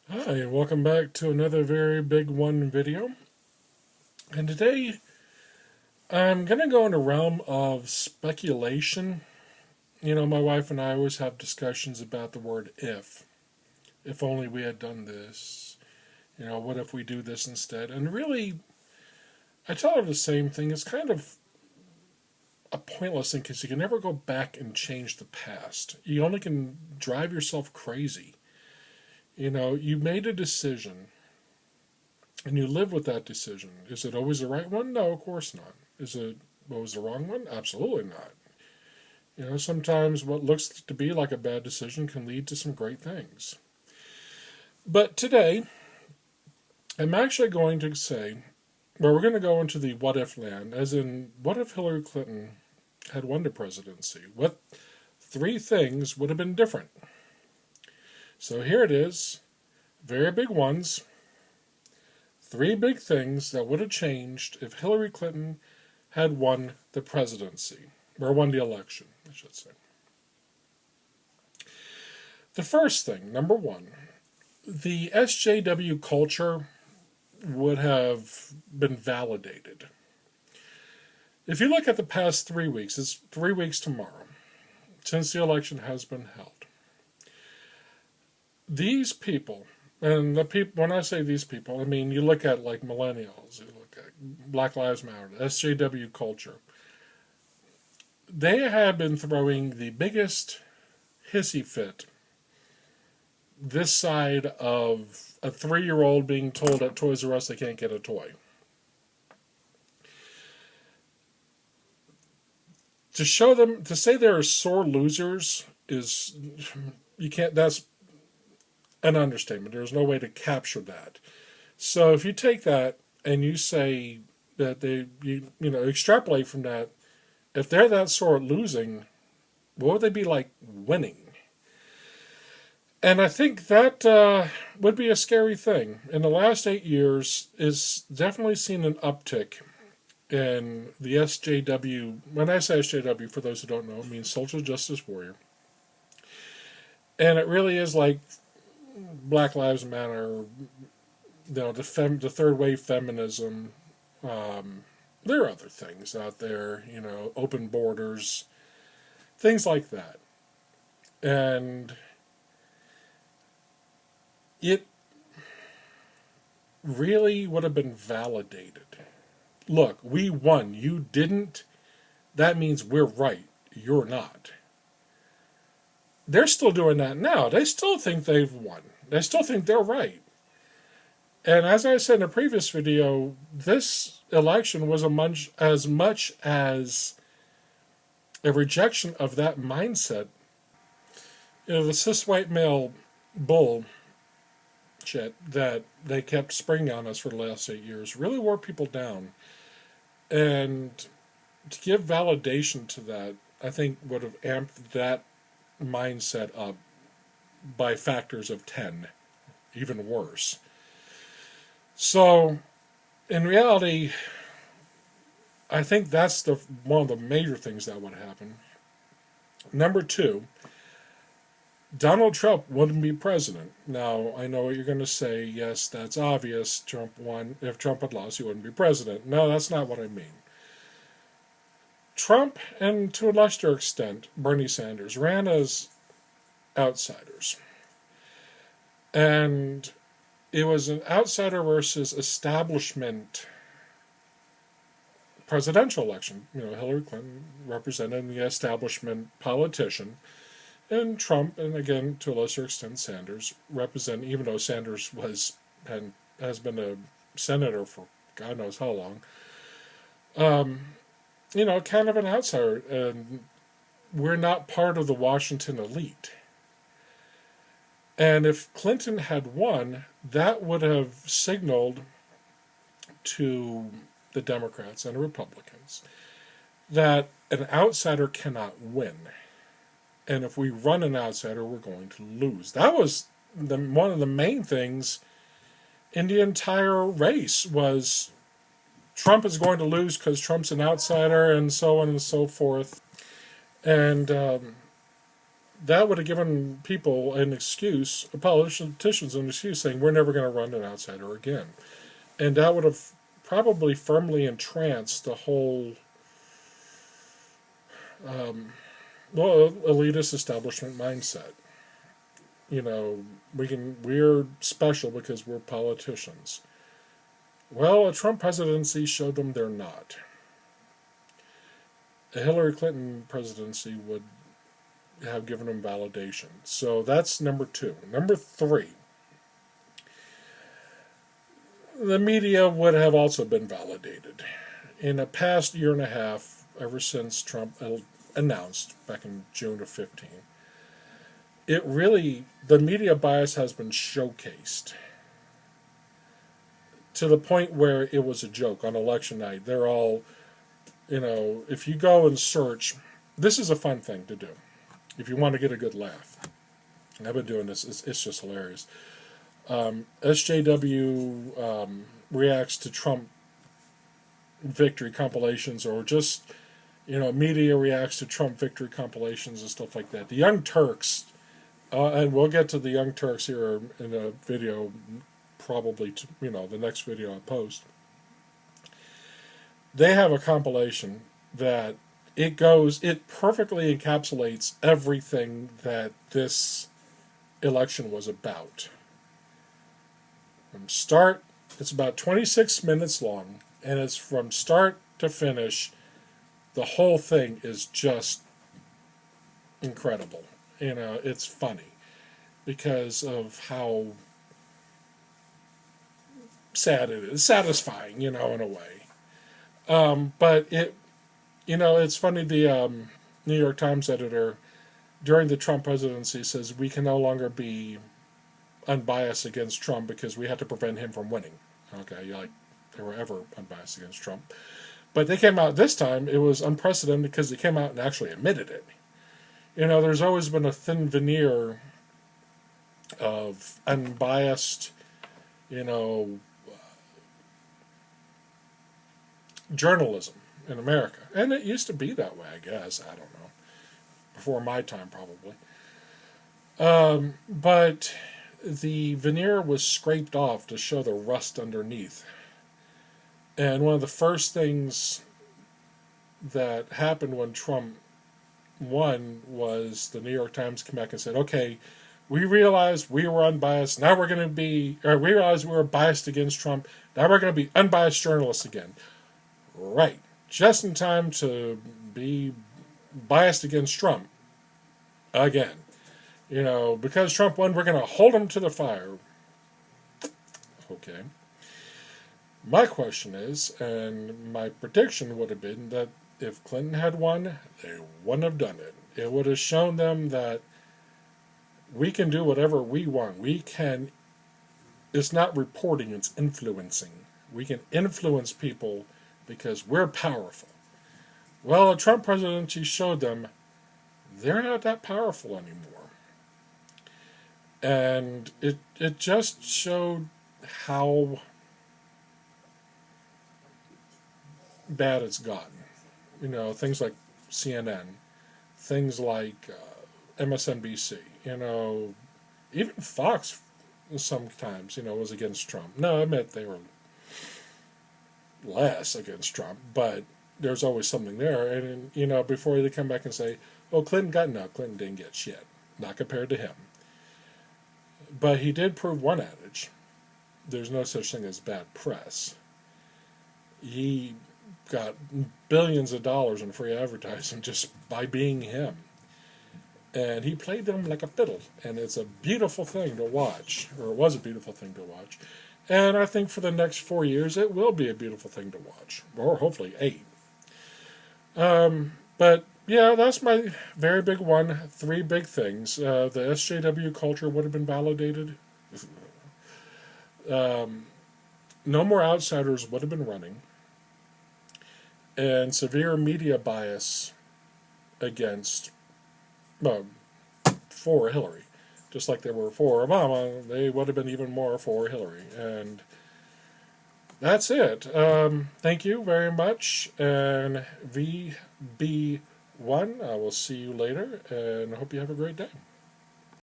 Hi, and welcome back to another Very Big One video. And today I'm going to go in the realm of speculation. You know, my wife and I always have discussions about the word if. If only we had done this. You know, what if we do this instead? And really, I tell her the same thing. It's kind of a pointless thing because you can never go back and change the past. You only can drive yourself crazy. You know, you made a decision and you live with that decision. Is it always the right one? No, of course not. Is it always the wrong one? Absolutely not. You know, sometimes what looks to be like a bad decision can lead to some great things. But today, I'm actually going to say, well, we're going to go into the what if land, as in, what if Hillary Clinton had won the presidency? What three things would have been different? So here it is, very big ones. Three big things that would have changed if Hillary Clinton had won the presidency, or won the election, I should say. The first thing, number one, the SJW culture would have been validated. If you look at the past 3 weeks, it's 3 weeks tomorrow, since the election has been held. These people, and the people, when I say these people, I mean you look at like millennials, you look at Black Lives Matter, the SJW culture. They have been throwing the biggest hissy fit this side of a 3-year-old being told at Toys R Us they can't get a toy. To show them, to say they're sore losers is, you can't, that's an understatement. There's no way to capture that. So if you take that and you say that you know, extrapolate from that, if they're that sore at losing, what would they be like winning? And I think that would be a scary thing. In the last 8 years, is definitely seen an uptick in the SJW. When I say SJW, for those who don't know, it means Social Justice Warrior. And it really is like Black Lives Matter, you know, the third wave feminism. There are other things out there, you know, open borders, things like that. And it really would have been validated. Look, we won. You didn't. That means we're right. You're not. They're still doing that now. They still think they've won. They still think they're right. And as I said in a previous video, this election was as much as a rejection of that mindset. You know, the cis white male bull shit that they kept springing on us for the last 8 years really wore people down. And to give validation to that, I think would have amped that mindset up by factors of 10, even worse. So, in reality, I think that's one of the major things that would happen. Number two, Donald Trump wouldn't be president. Now, I know what you're going to say. Yes, that's obvious. Trump won. If Trump had lost, he wouldn't be president. No, that's not what I mean. Trump, and to a lesser extent, Bernie Sanders, ran as outsiders. And it was an outsider versus establishment presidential election. You know, Hillary Clinton represented the establishment politician, and Trump, and again to a lesser extent Sanders, represent. Even though Sanders has been a senator for God knows how long, you know, kind of an outsider, and we're not part of the Washington elite. And if Clinton had won, that would have signaled to the Democrats and the Republicans that an outsider cannot win. And if we run an outsider, we're going to lose. That was one of the main things in the entire race was Trump is going to lose because Trump's an outsider and so on and so forth. And that would have given people an excuse, politicians an excuse, saying we're never going to run an outsider again, and that would have probably firmly entranced the whole elitist establishment mindset. You know, we're special because we're politicians. Well, a Trump presidency showed them they're not. A Hillary Clinton presidency would have given them validation. So that's number two. Number three, the media would have also been validated. In the past year and a half, ever since Trump announced back in June of 15, the media bias has been showcased to the point where it was a joke on election night. They're all, if you go and search, this is a fun thing to do if you want to get a good laugh. I've been doing this, it's just hilarious. SJW reacts to Trump victory compilations, or just, media reacts to Trump victory compilations and stuff like that. The Young Turks, and we'll get to the Young Turks here in a video, probably, the next video I post. They have a compilation that it perfectly encapsulates everything that this election was about. From start, it's about 26 minutes long, and it's from start to finish. The whole thing is just incredible. It's funny because of how sad it is, satisfying, in a way. But it's funny. The New York Times editor during the Trump presidency says we can no longer be unbiased against Trump because we had to prevent him from winning. Okay, they were ever unbiased against Trump. But they came out this time, it was unprecedented because they came out and actually admitted it. There's always been a thin veneer of unbiased, journalism in America. And it used to be that way, I guess. I don't know. Before my time, probably. But the veneer was scraped off to show the rust underneath. And one of the first things that happened when Trump won was the New York Times came back and said, okay, we realized we were unbiased. Now we're going to we realized we were biased against Trump. Now we're going to be unbiased journalists again. Right. Just in time to be biased against Trump again. Because Trump won, we're going to hold him to the fire. Okay. My question is, and my prediction would have been that if Clinton had won, they wouldn't have done it. It would have shown them that we can do whatever we want. It's not reporting, it's influencing. We can influence people because we're powerful. Well, the Trump presidency showed them they're not that powerful anymore. And it just showed how bad it's gotten. Things like CNN, things like MSNBC, even Fox sometimes, was against Trump. No, I admit they were less against Trump, but there's always something there. And, before they come back and say, oh, Clinton didn't get shit. Not compared to him. But he did prove one adage. There's no such thing as bad press. He got billions of dollars in free advertising just by being him. And he played them like a fiddle. And it's a beautiful thing to watch. Or it was a beautiful thing to watch. And I think for the next 4 years, it will be a beautiful thing to watch. Or hopefully 8. But, yeah, that's my very big one. 3 big things. The SJW culture would have been validated. No more outsiders would have been running. And severe media bias for Hillary. Just like they were for Obama, they would have been even more for Hillary. And that's it. Thank you very much. And VB1 one. I will see you later, and I hope you have a great day.